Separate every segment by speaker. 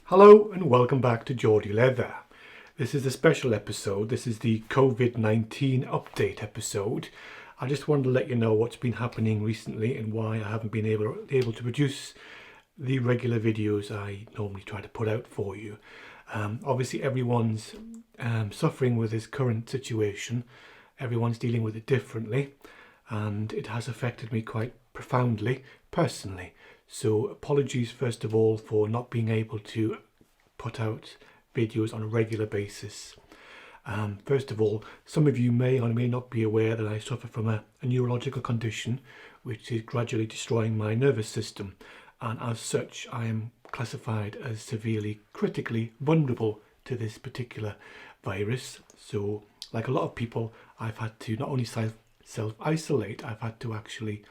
Speaker 1: Hello and welcome back to Geordie Leather. This is a special episode. This is the COVID-19 update episode. I just wanted to let you know what's been happening recently and why I haven't been able to produce the regular videos I normally try to put out for you. Obviously everyone's suffering with this current situation. Everyone's dealing with it differently and it has affected me quite profoundly personally. So apologies first of all for not being able to put out videos on a regular basis. First of all, some of you may or may not be aware that I suffer from a neurological condition which is gradually destroying my nervous system, and as such I am classified as severely critically vulnerable to this particular virus. So like a lot of people, I've had to not only self-isolate, I've had to actually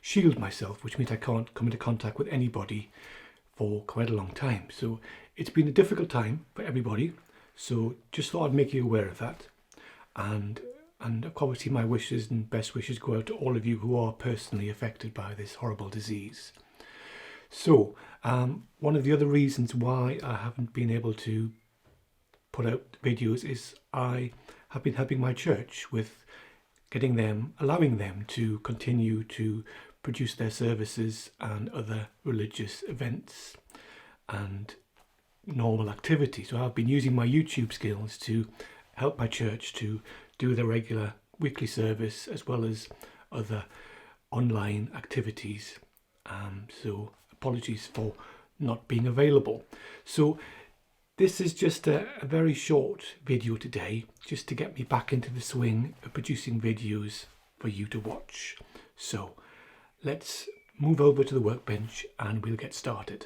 Speaker 1: shield myself, which means I can't come into contact with anybody for quite a long time. So it's been a difficult time for everybody, so just thought I'd make you aware of that, and obviously my wishes and best wishes go out to all of you who are personally affected by this horrible disease. So one of the other reasons why I haven't been able to put out videos is I have been helping my church with allowing them to continue to produce their services and other religious events and normal activities. So I've been using my YouTube skills to help my church to do their regular weekly service as well as other online activities. So apologies for not being available. So this is just a very short video today, just to get me back into the swing of producing videos for you to watch. So let's move over to the workbench and we'll get started.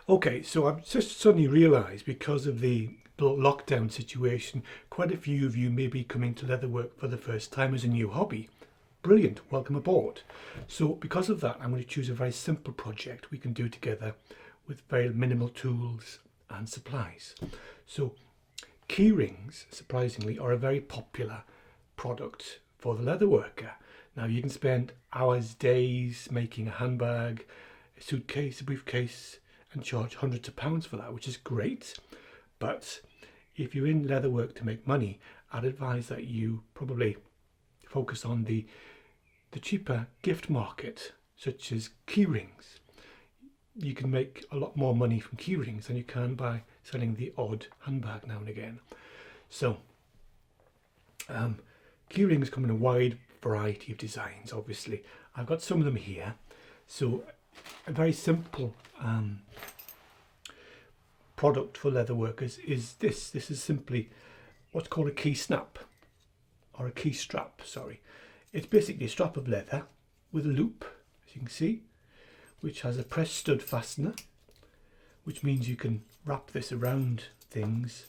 Speaker 1: Okay, so I've just suddenly realised, because of the lockdown situation, quite a few of you may be coming to leatherwork for the first time as a new hobby. Brilliant, welcome aboard. So because of that, I'm going to choose a very simple project we can do together with very minimal tools and supplies. So keyrings, surprisingly, are a very popular product for the leatherworker. Now you can spend hours, days making a handbag, a suitcase, a briefcase, and charge hundreds of pounds for that, which is great. But if you're in leatherwork to make money, I'd advise that you probably focus on the cheaper gift market, such as keyrings. You can make a lot more money from keyrings than you can by selling the odd handbag now and again. So keyrings come in a wide variety of designs. Obviously I've got some of them here. So a very simple product for leather workers is this. This is simply what's called a key snap, or a key strap, sorry. It's basically a strap of leather with a loop, as you can see, which has a press stud fastener, which means you can wrap this around things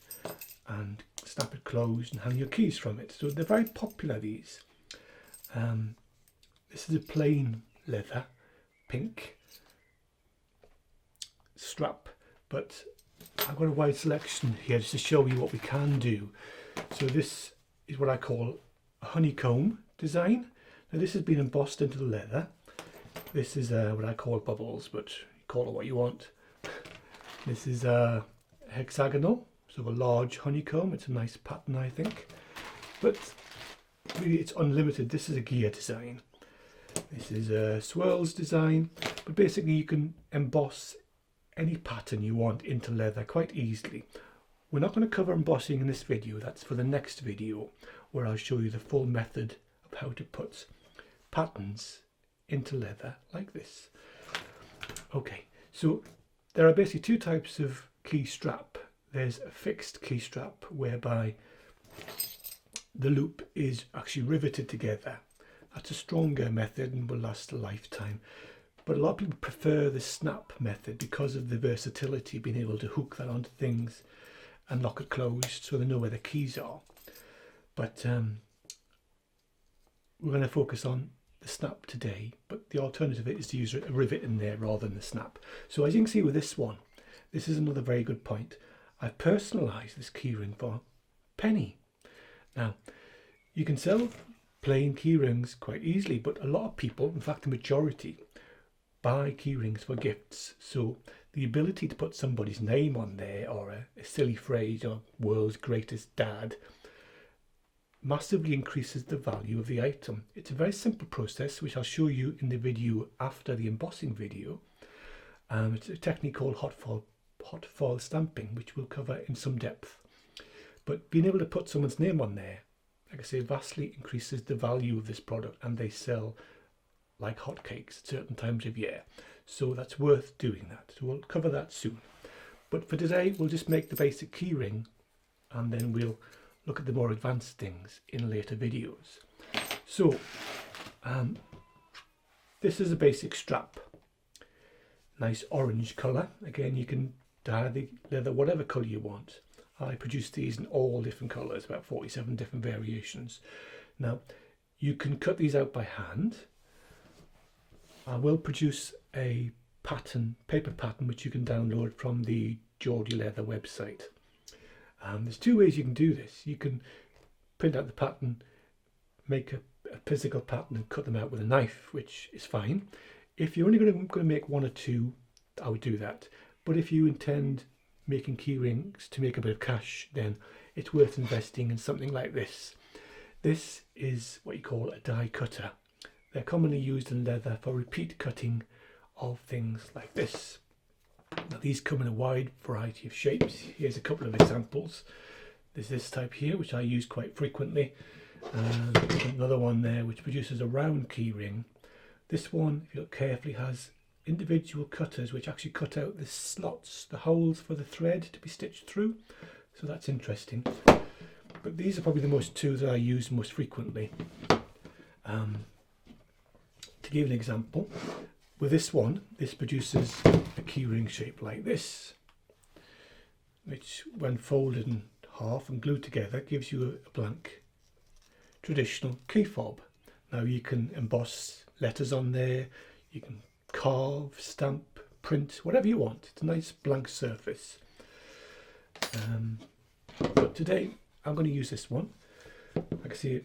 Speaker 1: and snap it closed and hang your keys from it. So they're very popular, these. This is a plain leather, pink strap, but I've got a wide selection here just to show you what we can do. So this is what I call a honeycomb design. Now this has been embossed into the leather. This is what I call bubbles, but you call it what you want. This is hexagonal, so a large honeycomb. It's a nice pattern, I think, but really it's unlimited. This is a gear design. This is a swirls design, but basically you can emboss any pattern you want into leather quite easily. We're not going to cover embossing in this video. That's for the next video, where I'll show you the full method of how to put patterns into leather like this. Okay, so there are basically two types of key strap. There's a fixed key strap whereby the loop is actually riveted together. That's a stronger method and will last a lifetime. But a lot of people prefer the snap method because of the versatility, being able to hook that onto things and lock it closed so they know where the keys are. But we're going to focus on the snap today, but the alternative is to use a rivet in there rather than the snap. So as you can see with this one, this is another very good point. I've personalised this keyring for a penny. Now you can sell plain keyrings quite easily, but a lot of people, in fact the majority, buy keyrings for gifts. So the ability to put somebody's name on there, or a silly phrase, or world's greatest dad, massively increases the value of the item. It's a very simple process, which I'll show you in the video after the embossing video. It's a technique called hot foil stamping, which we'll cover in some depth. But being able to put someone's name on there, like I say, vastly increases the value of this product, and they sell like hotcakes at certain times of year. So that's worth doing that. So we'll cover that soon. But for today, we'll just make the basic keyring, and then we'll look at the more advanced things in later videos. So this is a basic strap. Nice orange colour. Again, you can dye the leather whatever colour you want. I produce these in all different colours, about 47 different variations. Now, you can cut these out by hand. I will produce a pattern, paper pattern, which you can download from the Geordie Leather website. There's two ways you can do this. You can print out the pattern, make a physical pattern and cut them out with a knife, which is fine. If you're only going to make one or two, I would do that. But if you intend making keyrings to make a bit of cash, then it's worth investing in something like this. This is what you call a die cutter. They're commonly used in leather for repeat cutting of things like this. Now, these come in a wide variety of shapes. Here's a couple of examples. There's this type here, which I use quite frequently. Another one there, which produces a round keyring. This one, if you look carefully, has individual cutters which actually cut out the slots, the holes for the thread to be stitched through. So that's interesting. But these are probably the two that I use most frequently. To give an example, with this one, this produces a keyring shape like this, which when folded in half and glued together gives you a blank traditional key fob. Now you can emboss letters on there, you can carve, stamp, print, whatever you want. It's a nice blank surface. But today I'm going to use this one. Like I say,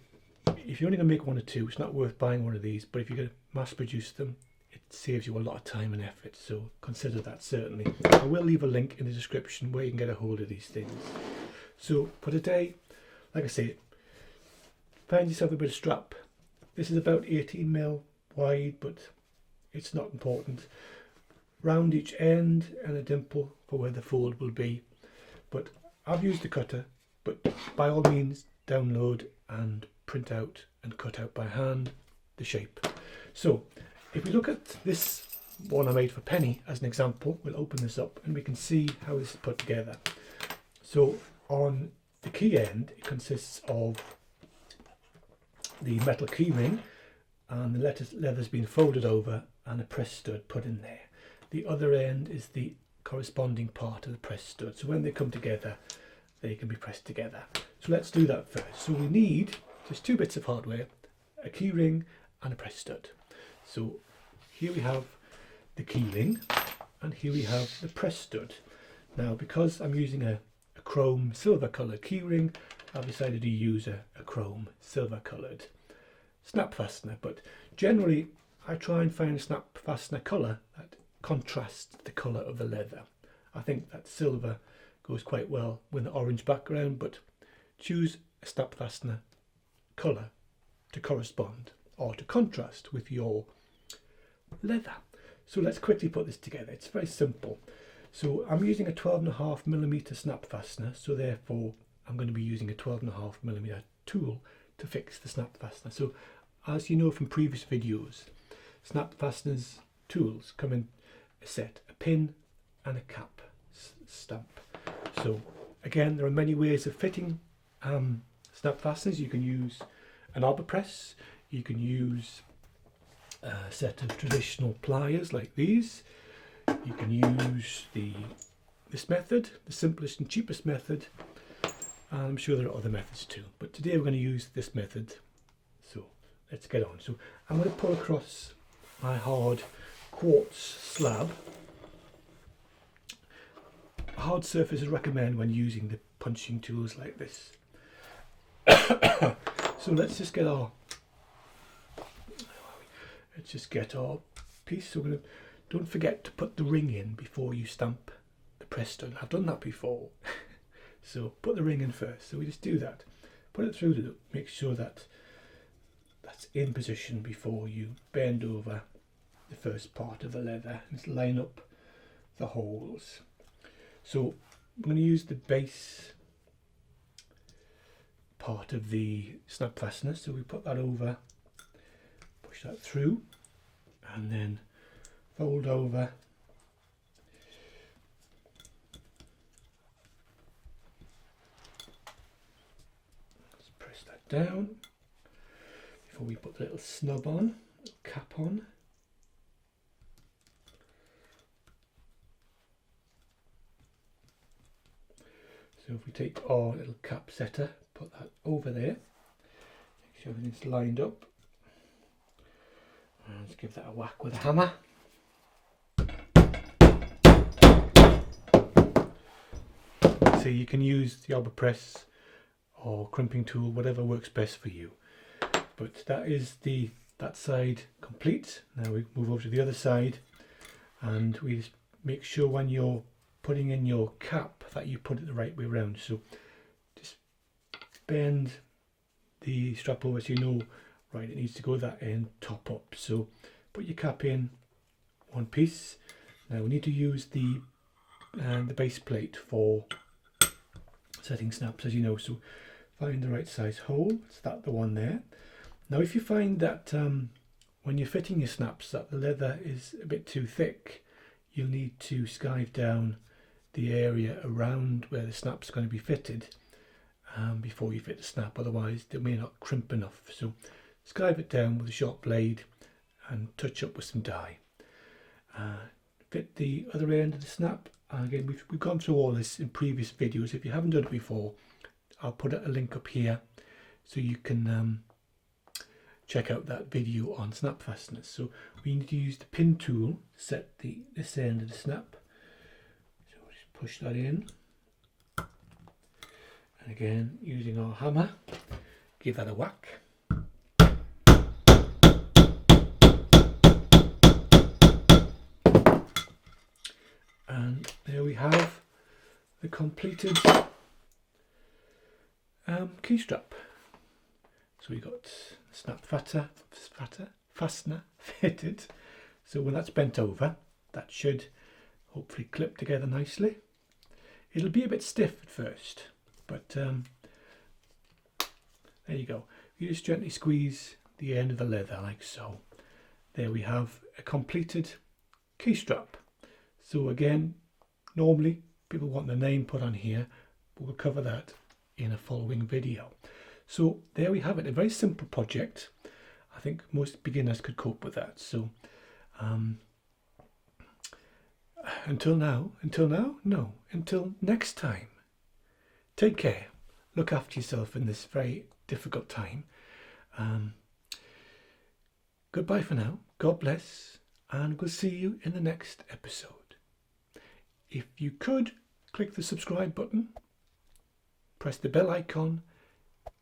Speaker 1: if you're only going to make one or two, it's not worth buying one of these, but if you're going to mass produce them, it saves you a lot of time and effort, so consider that certainly. I will leave a link in the description where you can get a hold of these things. So for today, like I say, find yourself a bit of strap. This is about 18mm wide, but it's not important. Round each end and a dimple for where the fold will be. But I've used the cutter, but by all means download and print out and cut out by hand the shape. So if we look at this one I made for Penny as an example, we'll open this up and we can see how this is put together. So on the key end, it consists of the metal key ring, and the leather's been folded over and a press stud put in there. The other end is the corresponding part of the press stud. So when they come together, they can be pressed together. So let's do that first. So we need just two bits of hardware, a key ring and a press stud. So here we have the key ring and here we have the press stud. Now, because I'm using a chrome silver coloured key ring, I've decided to use a chrome silver coloured snap fastener, but generally I try and find a snap fastener colour that contrasts the colour of the leather. I think that silver goes quite well with the orange background, but choose a snap fastener colour to correspond or to contrast with your leather. So let's quickly put this together. It's very simple. So I'm using a 12.5mm snap fastener, so therefore I'm going to be using a 12.5mm tool to fix the snap fastener. So as you know from previous videos, snap fasteners tools come in a set, a pin and a cap stamp. So again, there are many ways of fitting snap fasteners. You can use an arbor press, you can use a set of traditional pliers like these, you can use this method, the simplest and cheapest method, and I'm sure there are other methods too, but today we're going to use this method. So let's get on. So I'm going to pull across my hard quartz slab. A hard surface is recommended when using the punching tools like this. So let's just get our piece. So we're going to don't forget to put the ring in before you stamp the press stud. I've done that before. So put the ring in first. So we just do that. Put it through to make sure that that's in position before you bend over the first part of the leather and just line up the holes. So I'm going to use the base part of the snap fastener, so we put that over, push that through, and then fold over, just press that down before we put the little snub on, little cap on. So if we take our little cap setter, put that over there, make sure everything's lined up, and let's give that a whack with a hammer. So you can use the arbor press or crimping tool, whatever works best for you. But that is that side complete. Now we move over to the other side, and we just make sure when you're putting in your cap that you put it the right way around. So just bend the strap over so you know, right, it needs to go that end top up. So put your cap in one piece. Now we need to use the base plate for setting snaps, as you know. So find the right size hole. Is that the one there? Now if you find that when you're fitting your snaps that the leather is a bit too thick, you'll need to skive down the area around where the snap's going to be fitted before you fit the snap, otherwise they may not crimp enough. So skive it down with a sharp blade and touch up with some dye. Fit the other end of the snap. Again, we've gone through all this in previous videos. If you haven't done it before, I'll put a link up here so you can check out that video on snap fasteners. So we need to use the pin tool to set this end of the snap. So we'll just push that in, and again using our hammer, give that a whack. And there we have the completed key strap. So we got snap fastener fitted. So when that's bent over, that should hopefully clip together nicely. It'll be a bit stiff at first, but there you go. You just gently squeeze the end of the leather like so. There we have a completed key strap. So again, normally people want their name put on here, but we'll cover that in a following video. So there we have it, a very simple project. I think most beginners could cope with that. So until next time, take care, look after yourself in this very difficult time. Goodbye for now, God bless, and we'll see you in the next episode. If you could, click the subscribe button, press the bell icon,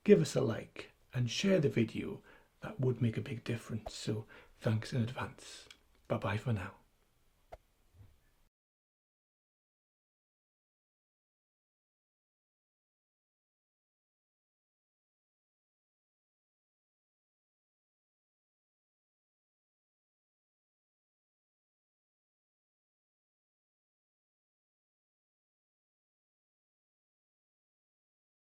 Speaker 1: give us a like and share the video. That would make a big difference. So thanks in advance. Bye bye for now.